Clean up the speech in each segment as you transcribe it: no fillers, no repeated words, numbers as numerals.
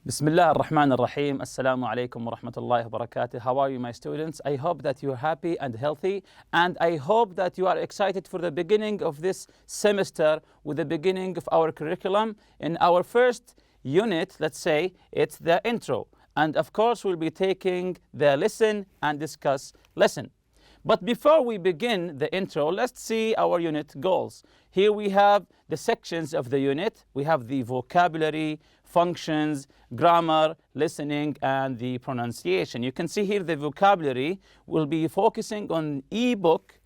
Bismillah ar-Rahman ar-Rahim. Assalamu alaikum wa rahmatullahi wa barakatuh. How are you, my students? I hope that you're happy and healthy, and I hope that you are excited for the beginning of this semester with the beginning of our curriculum. In our first unit, let's say, it's the intro. And of course, we'll be taking the listen and discuss lesson. But before we begin the intro, let's see our unit goals. Here we have the sections of the unit. We have the vocabulary, functions, grammar, listening, and the pronunciation. You can see here the vocabulary will be focusing on ebook,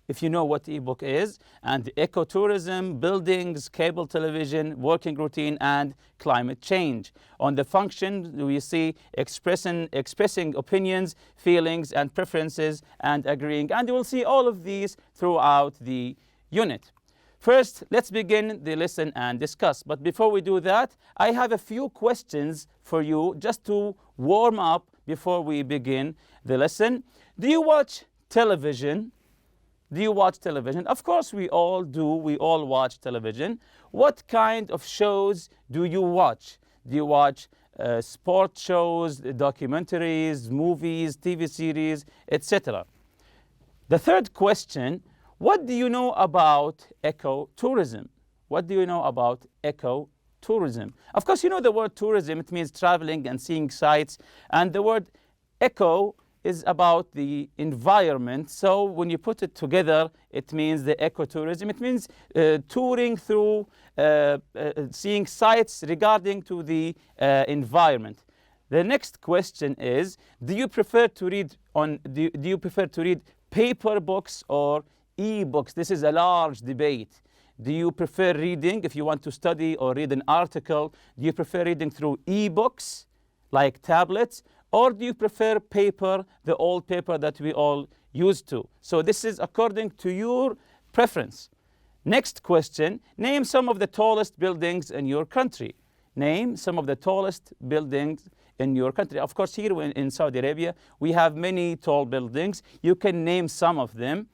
if you know what ebook is, and ecotourism, buildings, cable television, working routine, and climate change. On the function, we see expressing opinions, feelings, and preferences, and agreeing. And you will see all of these throughout the unit. First, let's begin the listen and discuss. But before we do that, I have a few questions for you just to warm up before we begin the lesson. Do you watch television? Do you watch television? Of course we all do. We all watch television. What kind of shows do you watch? Do you watch sport shows, documentaries, movies, TV series, etc.? The third question, what do you know about ecotourism? What do you know about ecotourism? Of course, you know the word tourism. It means traveling and seeing sights. And the word eco is about the environment. So when you put it together, it means the ecotourism. It means touring through, seeing sights regarding to the environment. The next question is, do you prefer to read paper books or e-books? This is a large debate. Do you prefer reading, if you want to study or read an article, do you prefer reading through e-books like tablets, or do you prefer paper, the old paper that we all used to? So this is according to your preference. Next question, name some of the tallest buildings in your country. Name some of the tallest buildings in your country. Of course, here in Saudi Arabia, we have many tall buildings. You can name some of them.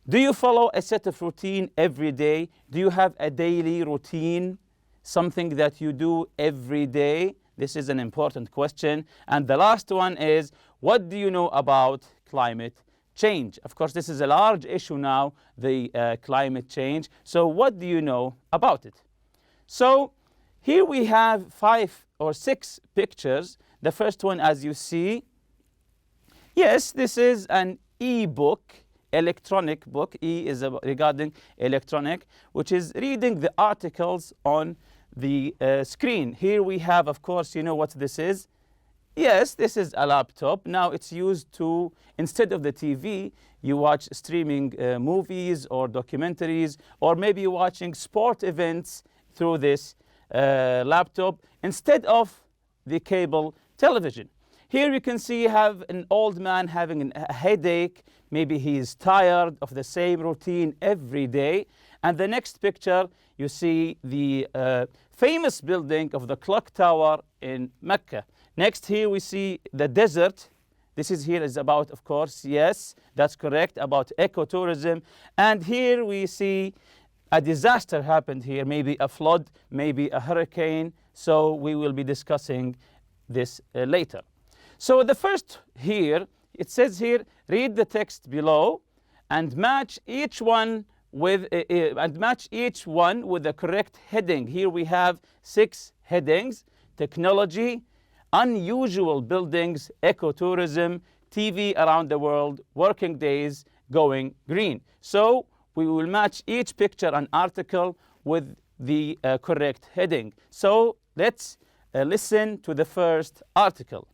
Do you follow a set of routine every day? Do you have a daily routine, something that you do every day? This is an important question. And the last one is, what do you know about climate change? Of course, this is a large issue now, the climate change. So what do you know about it? So here we have 5 or 6 pictures. The first one, as you see, yes, this is an e-book, electronic book. E is regarding electronic, which is reading the articles on the screen. Here we have, of course, you know what this is? Yes, this is a laptop. Now it's used to, instead of the TV, you watch streaming movies or documentaries, or maybe you're watching sport events through this laptop instead of the cable television. Here you can see have an old man having a headache. Maybe he is tired of the same routine every day. And the next picture, you see the famous building of the clock tower in Mecca. Next, here we see the desert. This is here is about, of course, yes, that's correct, about ecotourism. And here we see a disaster happened here, maybe a flood, maybe a hurricane. So we will be discussing this later. So the first here, it says here, read the text below and match each one with the correct heading. Here we have 6 headings: technology, unusual buildings, ecotourism, TV around the world, working days, going green. So we will match each picture and article with the correct heading. So let's listen to the first article.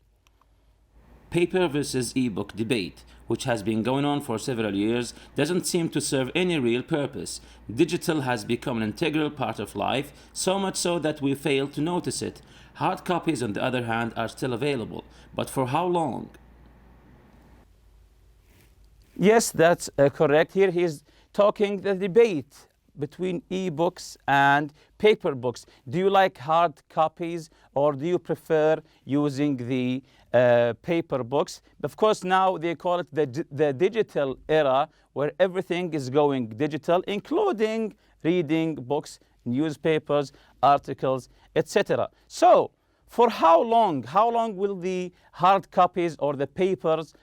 Paper versus e-book debate, which has been going on for several years, doesn't seem to serve any real purpose. Digital has become an integral part of life, so much so that we fail to notice it. Hard copies, on the other hand, are still available, but for how long? Yes, that's correct. Here he's talking the debate between e-books and paper books. Do you like hard copies, or do you prefer using the paper books? Of course, now they call it the digital era, where everything is going digital, including reading books, newspapers, articles, etc. So for how long? How long will the hard copies or the papers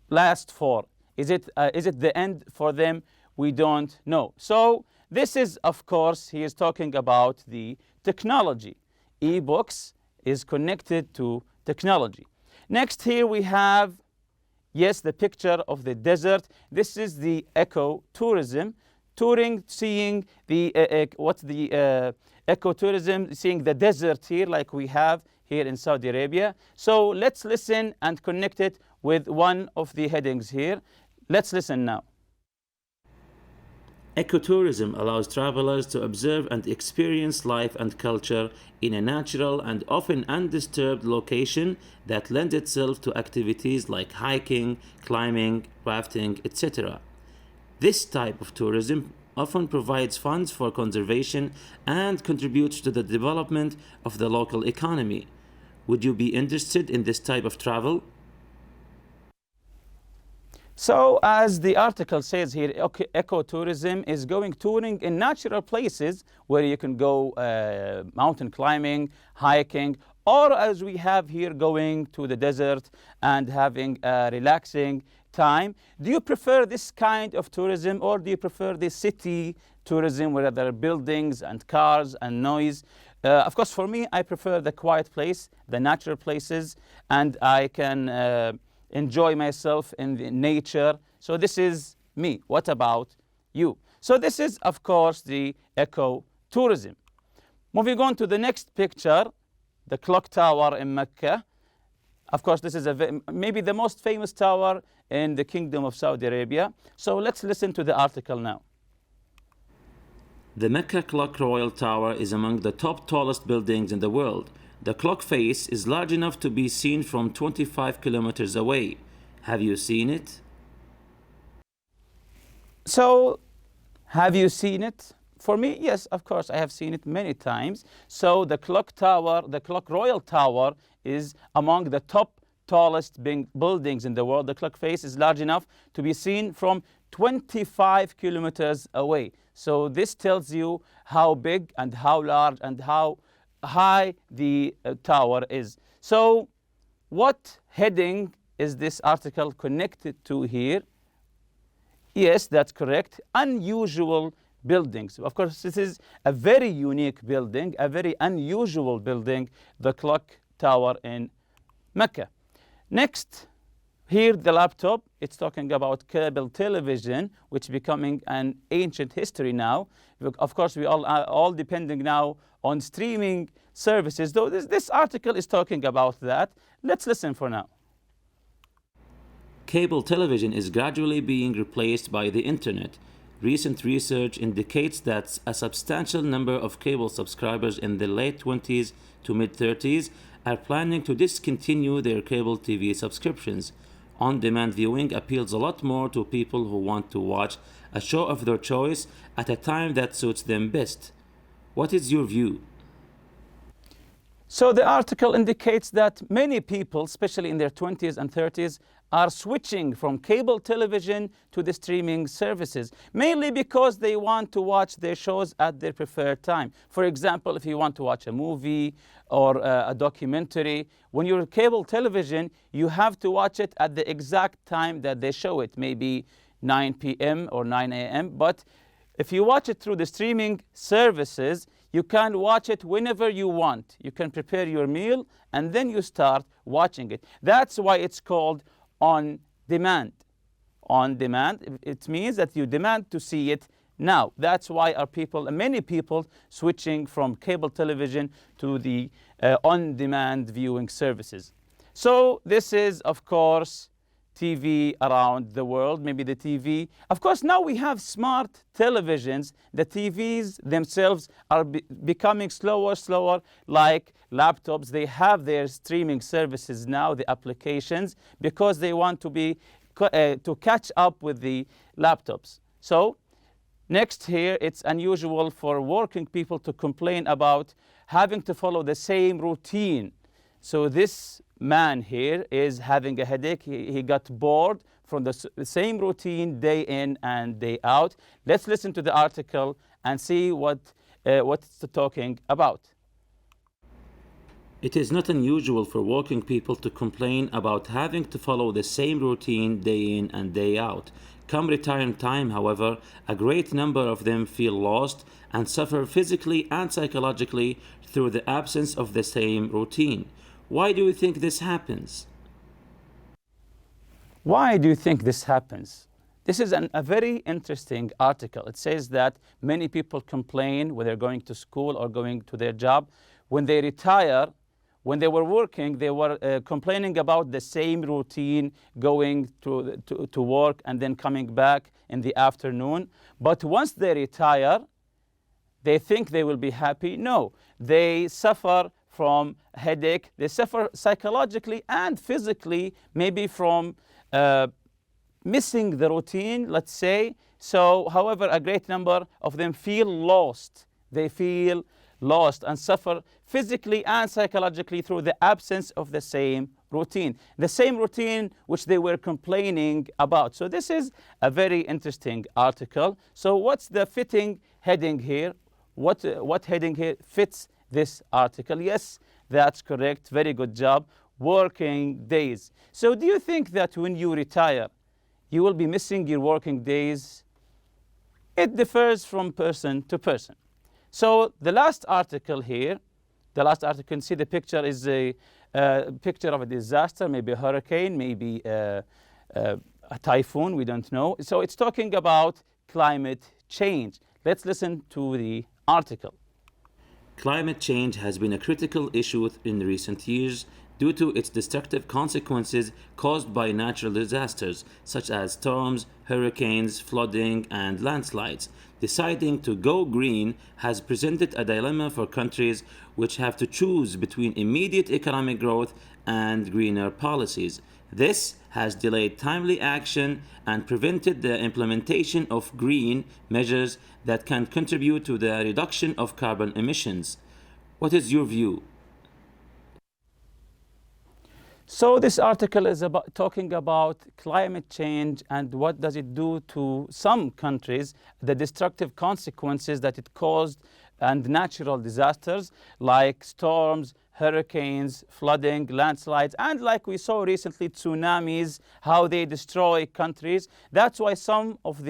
last for? Is it the end for them? We don't know. So this is, of course, he is talking about the technology. Ebooks is connected to technology. Next here we have, yes, the picture of the desert. This is the ecotourism. Touring, seeing the, ecotourism, seeing the desert here like we have here in Saudi Arabia. So let's listen and connect it with one of the headings here. Let's listen now. Ecotourism allows travelers to observe and experience life and culture in a natural and often undisturbed location that lends itself to activities like hiking, climbing, rafting, etc. This type of tourism often provides funds for conservation and contributes to the development of the local economy. Would you be interested in this type of travel? So as the article says here, ecotourism is going touring in natural places where you can go mountain climbing, hiking, or as we have here, going to the desert and having a relaxing time. Do you prefer this kind of tourism, or do you prefer the city tourism where there are buildings and cars and noise? Of course, for me, I prefer the quiet place, the natural places, and I can enjoy myself in the nature. So this is me. What about you? So this is, of course, the ecotourism. Moving on to the next picture, the clock tower in Mecca. Of course, this is maybe the most famous tower in the Kingdom of Saudi Arabia. So let's listen to the article now. The Mecca Clock Royal Tower is among the top tallest buildings in the world. The clock face is large enough to be seen from 25 kilometers away. Have you seen it? So, have you seen it? For me, yes, of course, I have seen it many times. So the clock tower, the Clock Royal Tower, is among the top tallest buildings in the world. The clock face is large enough to be seen from 25 kilometers away. So this tells you how big and how large and how high the tower is. So what heading is this article connected to here? Yes, that's correct. Unusual buildings. Of course, this is a very unique building, a very unusual building, the clock tower in Mecca. Next, here the laptop, it's talking about cable television, which is becoming an ancient history now. Of course, we are all depending now on streaming services, though this article is talking about that. Let's listen for now. Cable television is gradually being replaced by the internet. Recent research indicates that a substantial number of cable subscribers in the late 20s to mid-30s are planning to discontinue their cable TV subscriptions. On-demand viewing appeals a lot more to people who want to watch a show of their choice at a time that suits them best. What is your view? So the article indicates that many people, especially in their 20s and 30s, are switching from cable television to the streaming services, mainly because they want to watch their shows at their preferred time. For example, if you want to watch a movie or a documentary, when you're cable television, you have to watch it at the exact time that they show it, maybe 9 p.m. or 9 a.m. But if you watch it through the streaming services, you can watch it whenever you want. You can prepare your meal and then you start watching it. That's why it's called on demand. On demand, it means that you demand to see it now. That's why many people switching from cable television to the on-demand viewing services. So this is, of course, TV around the world, maybe the TV. Of course, now we have smart televisions. The TVs themselves are becoming slower, like laptops. They have their streaming services now, the applications, because they want to catch up with the laptops. So next here, it's unusual for working people to complain about having to follow the same routine. So this man here is having a headache. He got bored from the same routine day in and day out. Let's listen to the article and see what it's talking about. It is not unusual for working people to complain about having to follow the same routine day in and day out. Come retirement time, however, a great number of them feel lost and suffer physically and psychologically through the absence of the same routine. Why do you think this happens? Why do you think this happens? This is a very interesting article. It says that many people complain when they're going to school or going to their job. When they retire, when they were working, they were complaining about the same routine, going to work and then coming back in the afternoon. But once they retire, they think they will be happy. No, they suffer from headache. They suffer psychologically and physically, maybe from missing the routine, let's say. So, however, a great number of them feel lost. They feel lost and suffer physically and psychologically through the absence of the same routine. The same routine which they were complaining about. So this is a very interesting article. So what's the fitting heading here? What heading here fits this article? Yes, that's correct. Very good job. Working days. So do you think that when you retire, you will be missing your working days? It differs from person to person. So the last article here, the last article, you can see the picture is a picture of a disaster, maybe a hurricane, maybe a typhoon, we don't know. So it's talking about climate change. Let's listen to the article. Climate change has been a critical issue in recent years due to its destructive consequences caused by natural disasters such as storms, hurricanes, flooding, and landslides. Deciding to go green has presented a dilemma for countries which have to choose between immediate economic growth and greener policies. This has delayed timely action and prevented the implementation of green measures that can contribute to the reduction of carbon emissions. What is your view? So this article is talking about climate change and what does it do to some countries, the destructive consequences that it caused, and natural disasters like storms, hurricanes, flooding, landslides, and like we saw recently, tsunamis, how they destroy countries. That's why some of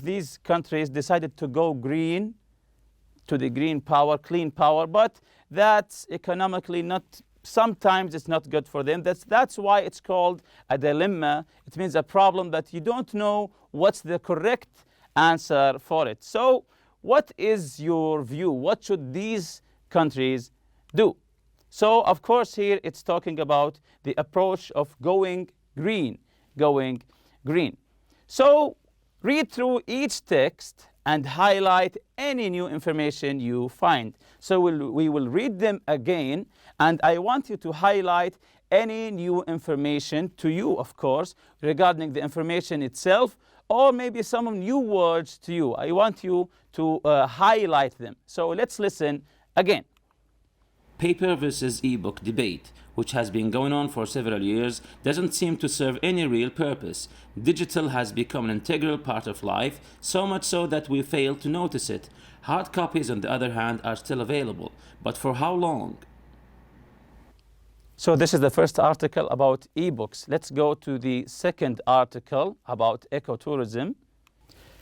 these countries decided to go green, to the green power, clean power, but that's economically not. Sometimes it's not good for them. That's why it's called a dilemma. It means a problem that you don't know what's the correct answer for it. So what is your view? What should these countries do? So of course here it's talking about the approach of going green, going green. So read through each text and highlight any new information you find. So we will read them again, and I want you to highlight any new information to you, of course, regarding the information itself, or maybe some new words to you. I want you to highlight them. So let's listen again. Paper versus ebook debate, which has been going on for several years, doesn't seem to serve any real purpose. Digital has become an integral part of life, so much so that we fail to notice it. Hard copies, on the other hand, are still available, but for how long? So this is the first article about ebooks. Let's go to the second article about ecotourism.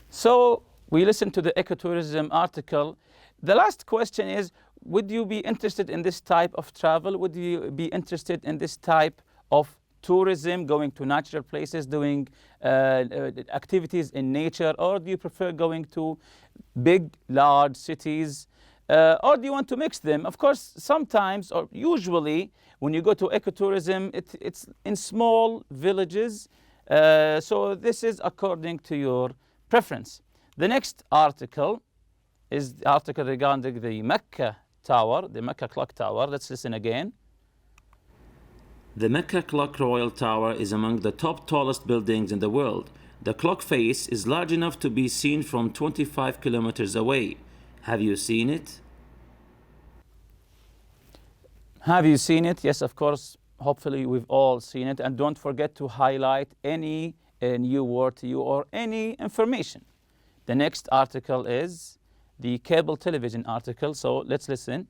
So we listened to the ecotourism article. The last question is, would you be interested in this type of travel? Would you be interested in this type of tourism, going to natural places, doing activities in nature? Or do you prefer going to big, large cities? Or do you want to mix them? Of course, sometimes or usually when you go to ecotourism, it's in small villages. So this is according to your preference. The next article is the article regarding the Mecca Tower, the Mecca Clock Tower. Let's listen again. The Mecca Clock Royal Tower is among the top tallest buildings in the world. The clock face is large enough to be seen from 25 kilometers away. Have you seen it? Have you seen it? Yes, of course. Hopefully we've all seen it. And don't forget to highlight any new word to you or any information. The next article is the cable television article. So let's listen.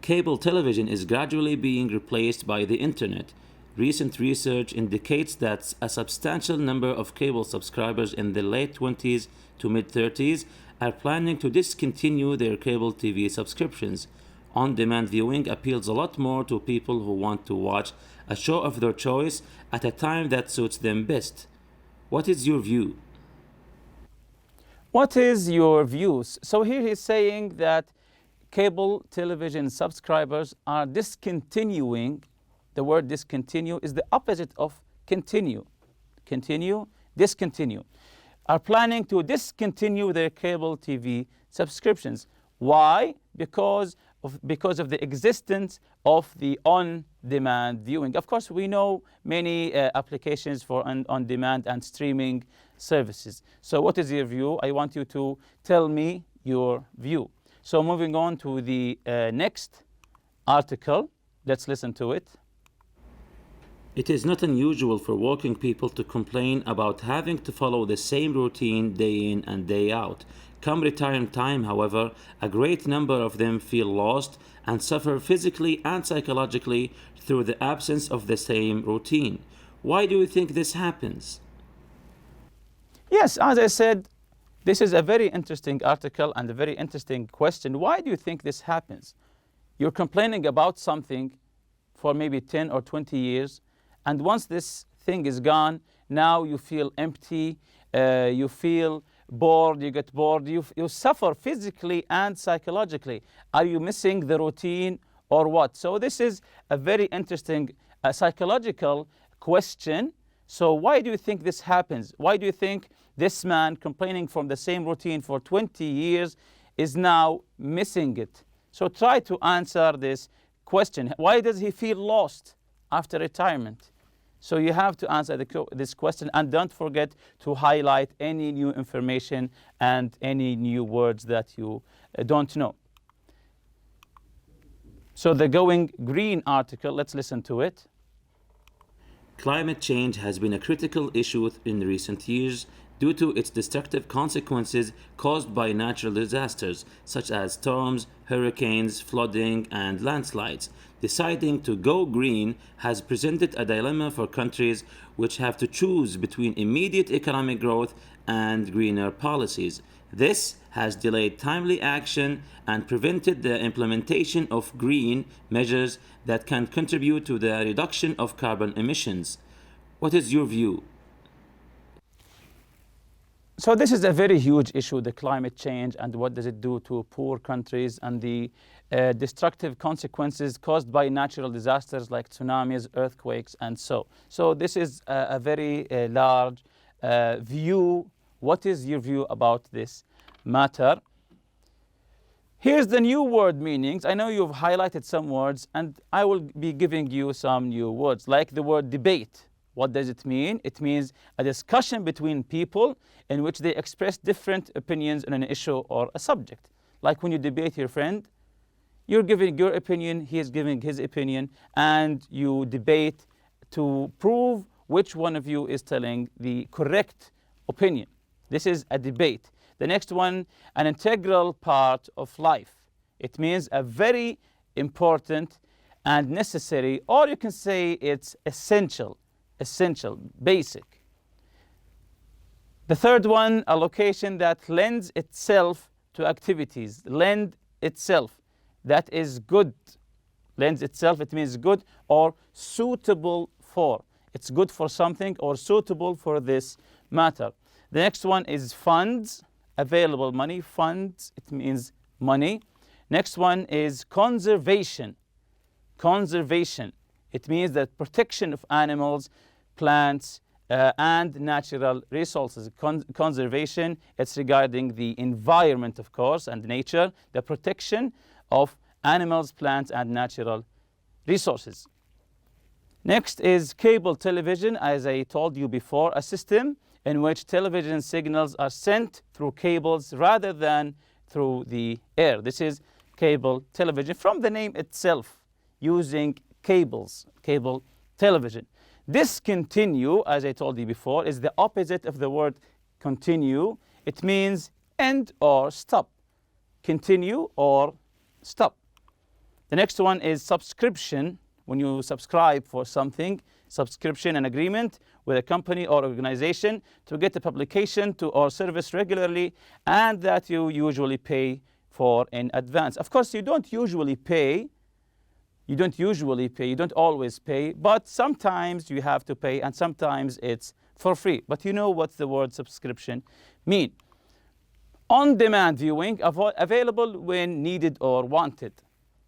Cable television is gradually being replaced by the internet. Recent research indicates that a substantial number of cable subscribers in the late 20s to mid 30s are planning to discontinue their cable TV subscriptions. On-demand viewing appeals a lot more to people who want to watch a show of their choice at a time that suits them best. What is your view? What is your views? So here he's saying that cable television subscribers are discontinuing. The word discontinue is the opposite of continue. Continue, discontinue. Are planning to discontinue their cable TV subscriptions. Why? Because of the existence of the on-demand viewing. Of course, we know many applications for on-demand and streaming services. So what is your view? I want you to tell me your view. So moving on to the next article. Let's listen to it. It is not unusual for working people to complain about having to follow the same routine day in and day out. Come retirement time, however, a great number of them feel lost and suffer physically and psychologically through the absence of the same routine. Why do you think this happens? Yes, as I said, this is a very interesting article and a very interesting question. Why do you think this happens? You're complaining about something for maybe 10 or 20 years, and once this thing is gone, now you feel empty, you feel bored, you get bored, you suffer physically and psychologically. Are you missing the routine or what? So this is a very interesting psychological question. So why do you think this happens? Why do you think this man complaining from the same routine for 20 years is now missing it? So try to answer this question. Why does he feel lost after retirement? So you have to answer this question, and don't forget to highlight any new information and any new words that you don't know. So the Going Green article, let's listen to it. Climate change has been a critical issue in recent years due to its destructive consequences caused by natural disasters such as storms, hurricanes, flooding, and landslides. Deciding to go green has presented a dilemma for countries which have to choose between immediate economic growth and greener policies. This has delayed timely action and prevented the implementation of green measures that can contribute to the reduction of carbon emissions. What is your view? So this is a very huge issue, the climate change, and what does it do to poor countries and the destructive consequences caused by natural disasters like tsunamis, earthquakes, and so. So this is a very large view. What is your view about this matter? Here's the new word meanings. I know you've highlighted some words, and I will be giving you some new words, like the word debate. What does it mean? It means a discussion between people in which they express different opinions on an issue or a subject. Like when you debate your friend, you're giving your opinion, he is giving his opinion, and you debate to prove which one of you is telling the correct opinion. This is a debate. The next one, an integral part of life. It means a very important and necessary, or you can say it's essential, basic. The third one, a location that lends itself to activities. Lend itself, that is good. Lends itself, it means good or suitable for. It's good for something or suitable for this matter. The next one is funds, available money. Funds, it means money. Next one is conservation. Conservation, it means the protection of animals, plants, and natural resources. Conservation, it's regarding the environment, of course, and nature, the protection of animals, plants, and natural resources. Next is cable television. As I told you before, a system in which television signals are sent through cables rather than through the air. This is cable television, from the name itself, using cables, cable television. Discontinue, as I told you before, is the opposite of the word continue. It means end or stop. Continue or stop. The next one is subscription. When you subscribe for something, subscription, an agreement with a company or organization to get a publication or service regularly, and that you usually pay for in advance. Of course, you don't usually pay. You don't always pay, but sometimes you have to pay, and sometimes it's for free. But you know what the word subscription mean. On-demand viewing, available when needed or wanted,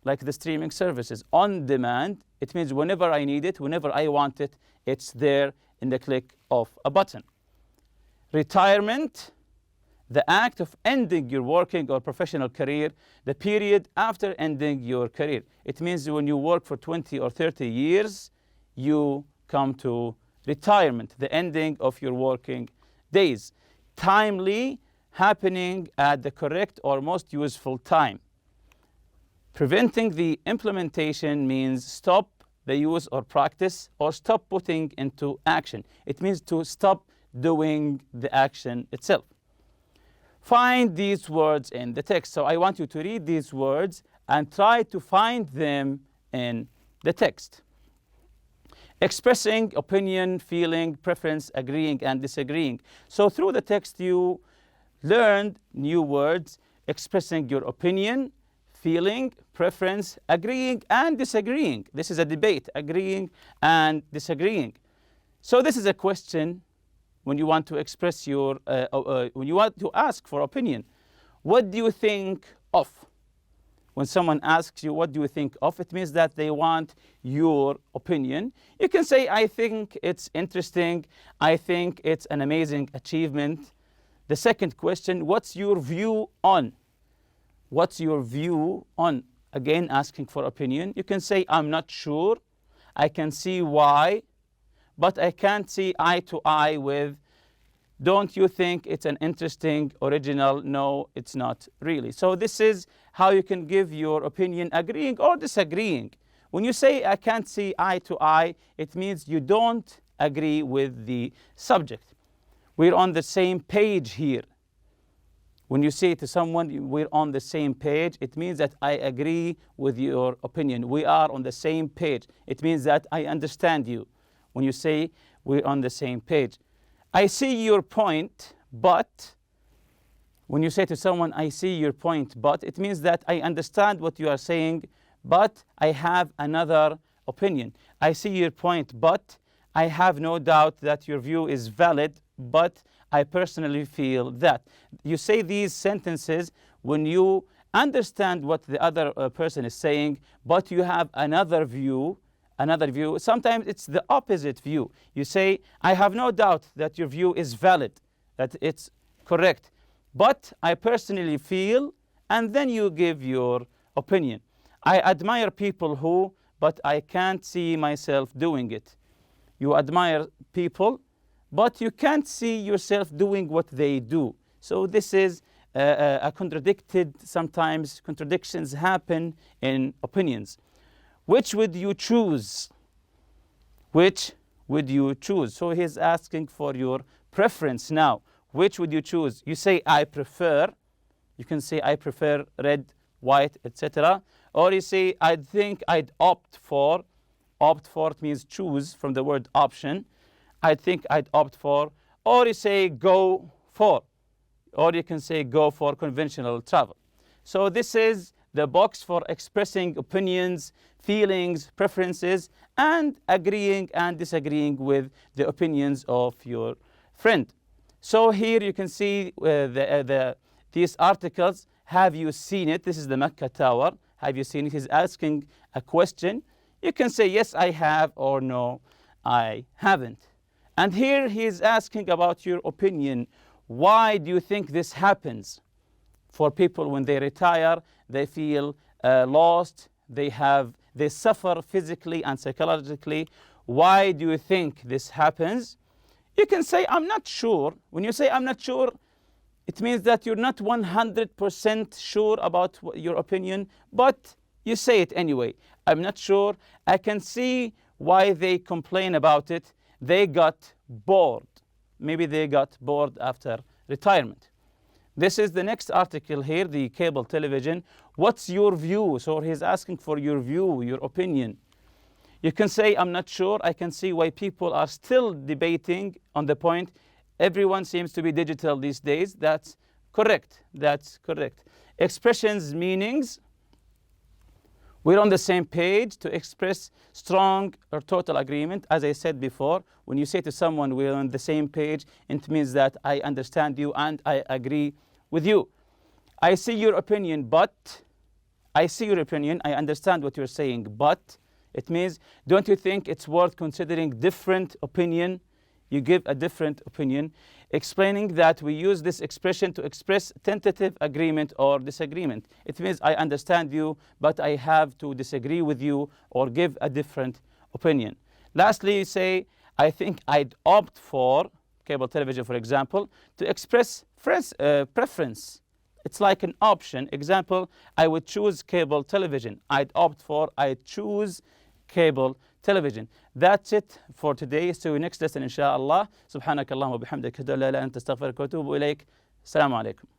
like the streaming services. On demand, it means whenever I need it, whenever I want it, it's there in the click of a button. Retirement, the act of ending your working or professional career, the period after ending your career. It means when you work for 20 or 30 years, you come to retirement, the ending of your working days. Timely, happening at the correct or most useful time. Preventing the implementation means stop the use or practice, or stop putting into action. It means to stop doing the action itself. Find these words in the text. So I want you to read these words and try to find them in the text. Expressing opinion, feeling, preference, agreeing, and disagreeing. So through the text you learned new words, expressing your opinion, feeling, preference, agreeing, and disagreeing. This is a debate, agreeing and disagreeing. So this is a question when you want to express your, when you want to ask for opinion. What do you think of? When someone asks you, what do you think of? It means that they want your opinion. You can say, I think it's interesting. I think it's an amazing achievement. The second question, what's your view on? What's your view on? Again, asking for opinion. You can say, I'm not sure. I can see why, but I can't see eye to eye with. Don't you think it's an interesting, original? No, it's not really. So this is how you can give your opinion, agreeing or disagreeing. When you say, I can't see eye to eye, it means you don't agree with the subject. We're on the same page here. When you say to someone, we're on the same page, it means that I agree with your opinion. We are on the same page. It means that I understand you. When you say we're on the same page. I see your point, but when you say to someone, I see your point, but it means that I understand what you are saying, but I have another opinion. I see your point, but I have no doubt that your view is valid, but I personally feel that. You say these sentences when you understand what the other person is saying, but you have another view. Sometimes it's the opposite view. You say, I have no doubt that your view is valid, that it's correct, but I personally feel, and then you give your opinion. I admire people who, but I can't see myself doing it. You admire people, but you can't see yourself doing what they do. So this is a contradicted, sometimes contradictions happen in opinions. Which would you choose? Which would you choose? So he's asking for your preference now. Which would you choose? You say, I prefer. You can say, I prefer red, white, etc. Or you say, I think I'd opt for. Opt for means choose from the word option. I think I'd opt for. Or you say, go for. Or you can say, go for conventional travel. So this is the box for expressing opinions, feelings, preferences, and agreeing and disagreeing with the opinions of your friend. So here you can see these articles. Have you seen it? This is the Mecca Tower. Have you seen it? He's asking a question. You can say, yes, I have, or no, I haven't. And here he's asking about your opinion. Why do you think this happens? For people, when they retire, they feel lost. They suffer physically and psychologically. Why do you think this happens? You can say, I'm not sure. When you say, I'm not sure, it means that you're not 100% sure about your opinion, but you say it anyway. I'm not sure. I can see why they complain about it. They got bored. Maybe they got bored after retirement. This is the next article here, the cable television. What's your view? So he's asking for your view, your opinion. You can say, I'm not sure. I can see why people are still debating on the point. Everyone seems to be digital these days. That's correct. That's correct. Expressions, meanings. We're on the same page to express strong or total agreement. As I said before, when you say to someone, we're on the same page, it means that I understand you and I agree with you. I see your opinion, but I see your opinion. I understand what you're saying, but it means, don't you think it's worth considering different opinion? You give a different opinion, explaining that we use this expression to express tentative agreement or disagreement. It means I understand you, but I have to disagree with you or give a different opinion. Lastly, you say, I think I'd opt for cable television, for example, to express preference. It's like an option. Example, I would choose cable television. I'd opt for, I choose cable television. That's it for today. See you next lesson, inshallah. Subhanakallahumma bihamdika, la ilaha illa anta astaghfiruka wa atubu ilayk. Assalamu alaikum.